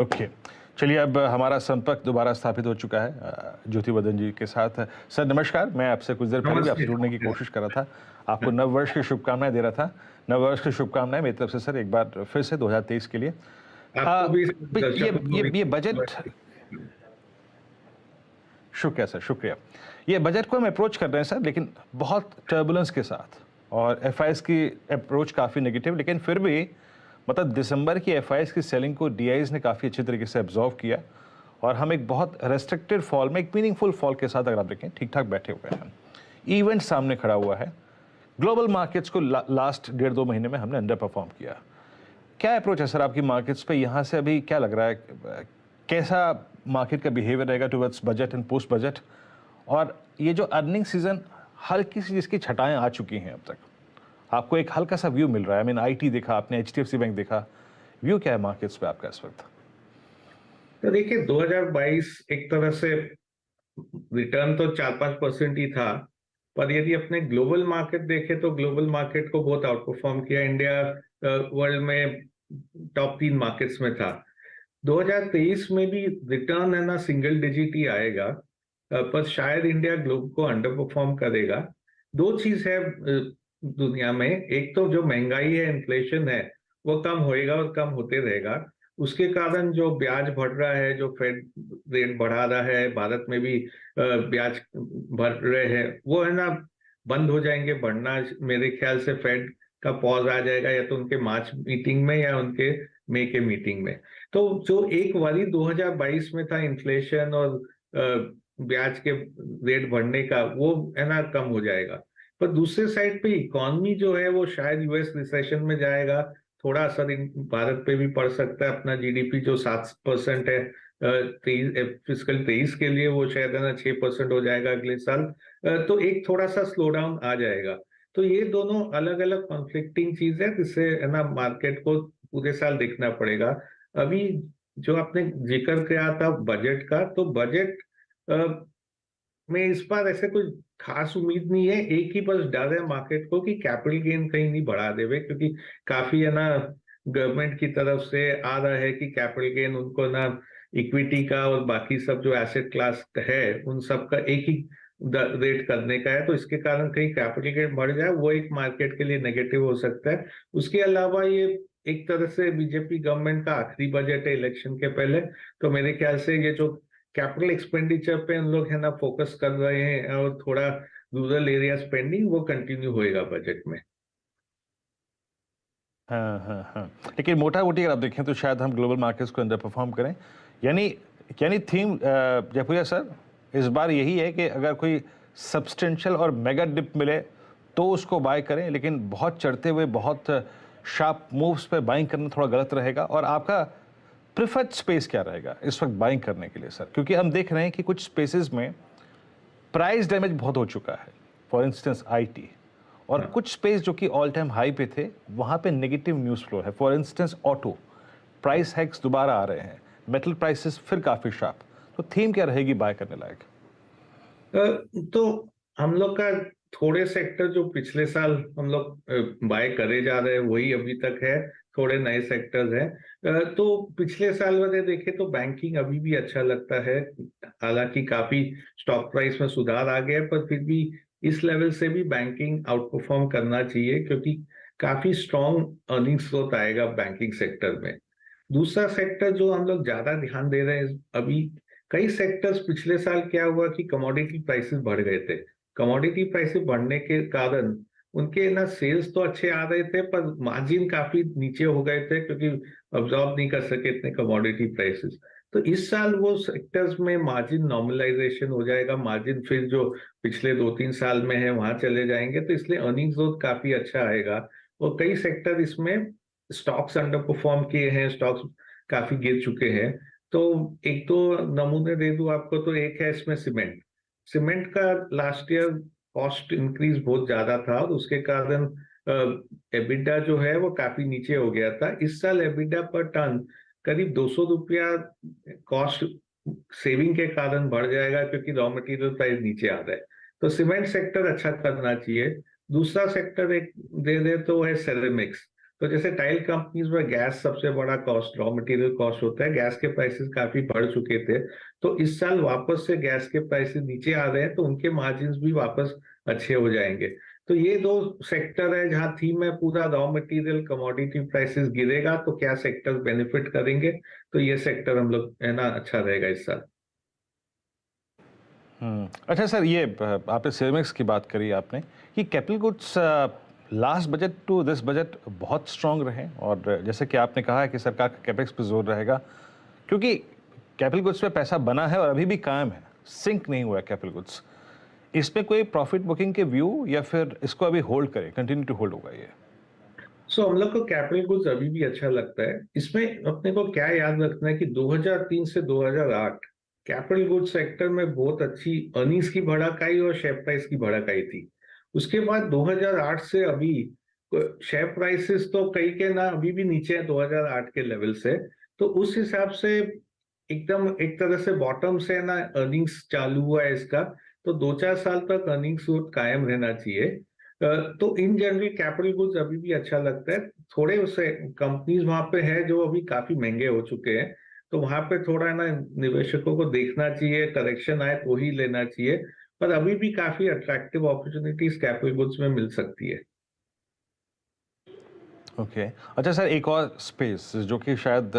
Okay. चलिए, अब हमारा संपर्क दोबारा स्थापित हो चुका है ज्योतिर्वदन जी के साथ। सर नमस्कार, मैं आपसे कुछ देर पहले भी आपसे नमस्ते, जुड़ने की नमस्ते। कोशिश कर रहा था। आपको नववर्ष की शुभकामनाएँ दे रहा था। नववर्ष की शुभकामनाएँ मेरी तरफ से सर, एक बार फिर से 2023 के लिए। आपको भी ब दर्शकों को भी ये बजट, शुक्रिया सर, शुक्रिया। ये बजट को हम अप्रोच कर रहे हैं सर, लेकिन बहुत टर्बुलेंस के साथ, और एफआईआईज़ की अप्रोच काफ़ी नेगेटिव, लेकिन फिर भी मतलब दिसंबर की एफआईआईज़ की सेलिंग को डीआईज़ ने काफ़ी अच्छी तरीके से एब्ज़ॉर्व किया, और हम एक बहुत रेस्ट्रिक्टेड फॉल में, एक मीनिंगफुल फॉल के साथ अगर आप देखें, ठीक-ठाक बैठे हुए हैं। इवेंट सामने खड़ा हुआ है। ग्लोबल मार्केट्स को लास्ट डेढ़ 2 महीने में हमने अंडर परफॉर्म किया। क्या अप्रोच है सर आपकी मार्केट्स पे? यहाँ से अभी क्या लग रहा है, कैसा मार्केट का बिहेवियर रहेगा towards budget and post budget? और ये जो अर्निंग सीजन, हल्की सी जिसकी छटाएं आ चुकी हैं अब तक, आपको एक हल्का सा व्यू मिल रहा है? आई मीन आईटी देखा आपने, एचडीएफसी बैंक देखा, व्यू क्या है मार्केट्स पे आपका इस वक्त? तो देखिए 2022 एक तरह से रिटर्न तो 4-5% ही था, पर यदि अपने ग्लोबल मार्केट देखें तो ग्लोबल मार्केट को बहुत आउट परफॉर्म किया। इंडिया वर्ल्ड में टॉप 3 मार्केट्स में था। 2023 में भी रिटर्न है ना सिंगल डिजिट ही आएगा, पर शायद इंडिया ग्लोब को अंडर परफॉर्म करेगा। दो चीज है दुनिया में, एक तो जो महंगाई है, इन्फ्लेशन है, वो कम होएगा और कम होते रहेगा। उसके कारण जो ब्याज बढ़ रहा है, जो फेड रेट बढ़ा रहा है, भारत में भी ब्याज बढ़ रहे हैं, वो है ना बंद हो जाएंगे बढ़ना। मेरे ख्याल से फेड का पॉज आ जाएगा, या तो उनके मार्च मीटिंग में या उनके मई के मीटिंग में। तो जो एक वरी 2022 में था इन्फ्लेशन और ब्याज के रेट बढ़ने का, वो है ना कम हो जाएगा। पर दूसरे साइड पे इकोनॉमी जो है वो शायद यूएस रिसेशन में जाएगा। थोड़ा असर भारत पे भी पड़ सकता है। अपना जीडीपी जो 7% है फिजिकल 23 के लिए, वो शायद है ना 6% हो जाएगा अगले साल। तो एक थोड़ा सा स्लो डाउन आ जाएगा। तो ये दोनों अलग अलग कॉन्फ्लिक्टिंग चीज है, जिससे है ना मार्केट को पूरे साल देखना पड़ेगा। अभी जो आपने जिक्र किया था बजट का, तो बजट में इस बार ऐसे कोई खास उम्मीद नहीं है। एक ही बस डर है मार्केट को कि कैपिटल गेन कहीं नहीं बढ़ा देवे, क्योंकि काफी है ना गवर्नमेंट की तरफ से आ रहा है कि कैपिटल गेन उनको ना इक्विटी का और बाकी सब जो एसेट क्लास है उन सब का एक ही रेट करने का है। तो इसके कारण कहीं कैपिटल गेन बढ़ जाए, वो एक मार्केट के लिए नेगेटिव हो सकता है। उसके अलावा ये एक तरह से बीजेपी गवर्नमेंट का आखिरी बजट है इलेक्शन के पहले, तो मेरे ख्याल से ये जो कैपिटल एक्सपेंडिचर पे हम लोग है ना फोकस कर रहे हैं, और थोड़ा रूरल एरिया स्पेंडिंग वो कंटिन्यू होएगा बजट में। हाँ, हाँ, हाँ। लेकिन मोटा-मोटी अगर आप देखें तो शायद हम ग्लोबल मार्केट्स को अंडर परफॉर्म करें। यानी यानी थीम जयपुरिया सर, इस बार यही है कि अगर कोई सब्सटेंशियल और मेगा डिप मिले तो उसको बाय करें, लेकिन बहुत चढ़ते हुए बहुत शार्प मूव्स पे बाइंग करना थोड़ा गलत रहेगा। और आपका प्रेफर्ड स्पेस क्या रहेगा इस वक्त बाइंग करने के लिए सर? क्योंकि हम देख रहे हैं कि कुछ स्पेसेस में प्राइस डैमेज बहुत हो चुका है, फॉर इंस्टेंस आईटी, और हाँ। कुछ स्पेस जो कि ऑल टाइम हाई पे थे, वहां पे नेगेटिव न्यूज फ्लो है। For instance auto price hacks दोबारा आ रहे हैं, मेटल प्राइसेस फिर काफी शार्प। तो थीम क्या रहेगी बाय करने लायक? तो हम लोग का थोड़े सेक्टर जो पिछले साल हम लोग बाय करे जा रहे हैं वही अभी तक है। थोड़े नए सेक्टर्स हैं। तो पिछले साल वाले देखे तो बैंकिंग अभी भी अच्छा लगता है। हालांकि काफी स्टॉक प्राइस में सुधार आ गया है, पर फिर भी इस लेवल से भी बैंकिंग आउट परफॉर्म करना चाहिए, क्योंकि काफी स्ट्रॉन्ग अर्निंग्स ग्रोथ आएगा बैंकिंग सेक्टर में। दूसरा सेक्टर जो हम लोग ज्यादा ध्यान दे रहे हैं अभी, कई सेक्टर्स पिछले साल क्या हुआ कि कमोडिटी प्राइसेस बढ़ गए थे। कमोडिटी प्राइसेस बढ़ने के कारण उनके ना सेल्स तो अच्छे आ रहे थे, पर मार्जिन काफी नीचे हो गए थे, क्योंकि अब्जॉर्ब नहीं कर सके इतने कमोडिटी प्राइसेस। तो इस साल वो सेक्टर्स में मार्जिन नॉर्मलाइजेशन हो जाएगा। मार्जिन फिर जो पिछले 2-3 साल में है वहां चले जाएंगे, तो इसलिए अर्निंग्स ग्रोथ काफी अच्छा आएगा। और कई सेक्टर इसमें स्टॉक्स अंडर परफॉर्म किए हैं, स्टॉक्स काफी गिर चुके हैं। तो एक दो नमूने दे दूं आपको, तो एक है इसमें सीमेंट। सीमेंट का लास्ट ईयर कॉस्ट इंक्रीज बहुत ज्यादा था, और उसके कारण एबिडा जो है वो काफी नीचे हो गया था। इस साल एबिडा पर टन करीब 200 रुपया कॉस्ट सेविंग के कारण बढ़ जाएगा, क्योंकि रॉ मटेरियल प्राइस नीचे आ रहा है। तो सीमेंट सेक्टर अच्छा करना चाहिए। दूसरा सेक्टर एक दे दे तो है सेरेमिक्स। तो जैसे टाइल कंपनीज में गैस सबसे बड़ा कॉस्ट, रॉ मटेरियल कॉस्ट होता है, गैस के प्राइसेस काफी बढ़ चुके थे, तो इस साल वापस से गैस के प्राइसेस नीचे आ रहे हैं, तो उनके मार्जिन्स भी वापस अच्छे हो जाएंगे। तो ये दो सेक्टर है जहां थीम है पूरा रॉ मटेरियल कमोडिटी प्राइसेस गिरेगा तो क्या सेक्टर बेनिफिट करेंगे, तो ये सेक्टर हम लोग है ना अच्छा रहेगा इस साल। अच्छा सर, ये आपने सेरेमिक्स की बात करी आपने कि capital goods last budget to this budget बहुत स्ट्रांग रहे, और जैसे कि आपने कहा है कि सरकार का कैपेक्स पे जोर रहेगा क्योंकि कैपिटल गुड्स पे पैसा बना है और अभी भी कायम है, सिंक नहीं हुआ है कैपिटल गुड्स। इसमें कोई प्रॉफिट बुकिंग के व्यू या फिर इसको अभी होल्ड करें, कंटिन्यू टू होल्ड होगा ये? सो हम लोग को कैपिटल गुड्स अभी भी अच्छा लगता है। इसमें अपने को क्या याद रखना है कि 2003 से 2008 कैपिटल गुड्स सेक्टर में बहुत अच्छी अर्निंग्स की बढ़त आई और शेयर प्राइस की बढ़त आई थी। उसके बाद 2008 से अभी शेयर प्राइसेस तो कई के ना अभी भी नीचे है 2008 के लेवल से, तो उस हिसाब से एकदम एक तरह से बॉटम से ना अर्निंग्स चालू हुआ है इसका, तो 2-4 साल तक अर्निंग्स कायम रहना चाहिए। तो इन जनरल कैपिटल गुड्स अभी भी अच्छा लगता है। थोड़े उसे कंपनीज वहां पे है जो अभी काफी महंगे हो चुके हैं, तो वहां पे थोड़ा ना निवेशकों को देखना चाहिए, करेक्शन आए तो ही लेना चाहिए, पर अभी भी काफी अट्रैक्टिव अपॉर्चुनिटीज कैपिटल गुड्स में मिल सकती है। ओके अच्छा सर, एक और स्पेस जो कि शायद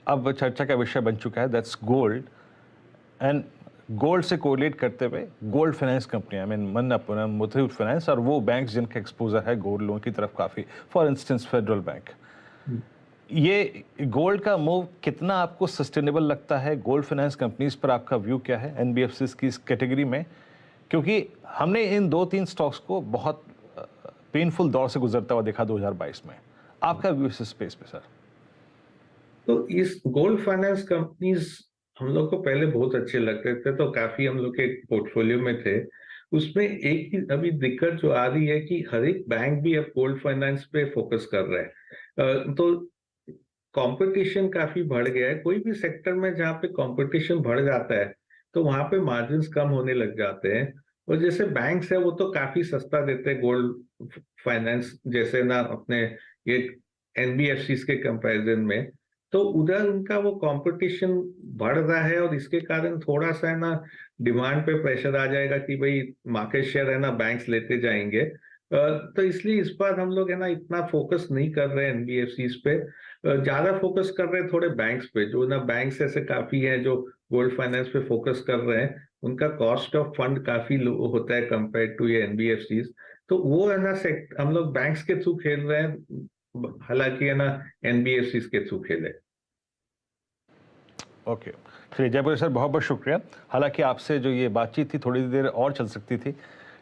अब चर्चा का विषय बन चुका है, दैट्स गोल्ड। एंड गोल्ड से कोरिलेट करते हुए गोल्ड फाइनेंस कंपनियां, I mean Manappuram, Muthoot finance और वो बैंक जिनका एक्सपोजर है गोल्ड लोन की तरफ काफ़ी, फॉर इंस्टेंस फेडरल बैंक। ये गोल्ड का मूव कितना आपको सस्टेनेबल लगता है? गोल्ड फाइनेंस कंपनीज पर आपका व्यू क्या है एनबीएफसीज की इस कैटेगरी में? क्योंकि हमने इन 2-3 स्टॉक्स को बहुत पेनफुल दौर से गुजरता हुआ देखा 2022 में। आपका व्यू इस स्पेस पे सर? तो इस गोल्ड फाइनेंस कंपनीज हम लोग को पहले बहुत अच्छे लगते थे, तो काफी हम लोग के पोर्टफोलियो में थे। उसमें एक ही अभी दिक्कत जो आ रही है कि हर एक बैंक भी अब गोल्ड फाइनेंस पे फोकस कर रहा है, तो कंपटीशन काफी बढ़ गया है। कोई भी सेक्टर में जहाँ पे कंपटीशन बढ़ जाता है तो वहां पे मार्जिन्स कम होने लग जाते हैं, और जैसे बैंक्स है वो तो काफी सस्ता देते हैं गोल्ड फाइनेंस जैसे ना अपने ये एनबीएफसी के कंपैरिजन में, तो उधर उनका वो कंपटीशन बढ़ रहा है और इसके कारण थोड़ा सा है ना डिमांड पे प्रेशर आ जाएगा कि भाई मार्केट शेयर है ना बैंक्स लेते जाएंगे। तो इसलिए इस बार हम लोग है ना इतना फोकस नहीं कर रहे हैं एनबीएफसी पे, ज्यादा फोकस कर रहे हैं थोड़े बैंक्स पे, जो ना बैंक्स ऐसे काफी हैं जो गोल्ड फाइनेंस पे फोकस कर रहे हैं, उनका कॉस्ट ऑफ फंड काफी लो होता है कंपेयर टू ये एनबीएफसी, तो वो है ना हम लोग बैंक्स के थ्रू खेल रहे हैं, हालांकि है ना एनबीएफसी के थ्रू खेले। ओके चलिए जयपुर सर, बहुत बहुत शुक्रिया। हालांकि आपसे जो ये बातचीत थी थोड़ी देर और चल सकती थी,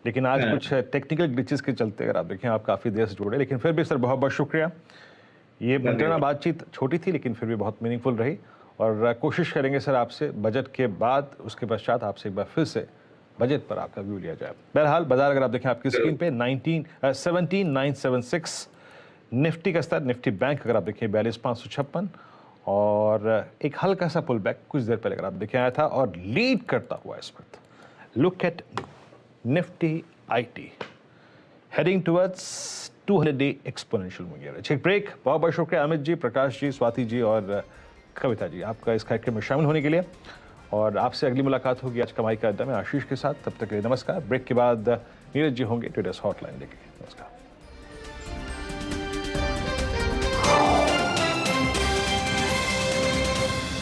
लेकिन आज कुछ टेक्निकल ग्लिचेस के चलते अगर आप देखें आप काफ़ी देर से जुड़े, लेकिन फिर भी सर बहुत बहुत शुक्रिया। ये मंत्रणा बातचीत छोटी थी लेकिन फिर भी बहुत मीनिंगफुल रही, और कोशिश करेंगे सर आपसे बजट के बाद उसके पश्चात आपसे एक बार फिर से बजट पर आपका व्यू लिया जाए। बहरहाल बाजार अगर आप देखें आपकी स्क्रीन पे 17,976 निफ्टी का स्तर, निफ्टी बैंक अगर आप देखें 42,556, और एक हल्का सा पुल बैक कुछ देर पहले अगर आप देखें आया था और लीड करता हुआ इस वक्त look at Nifty IT heading towards 200-day exponential moving average. एक ब्रेक। बहुत बहुत शुक्रिया अमित जी, प्रकाश जी, स्वाति जी और कविता जी आपका इस कार्यक्रम में शामिल होने के लिए, और आपसे अगली मुलाकात होगी आज कमाई का अड्डा में आशीष के साथ। तब तक के लिए नमस्कार। ब्रेक के बाद नीरज जी होंगे ट्रेडर्स हॉटलाइन लेके। नमस्कार।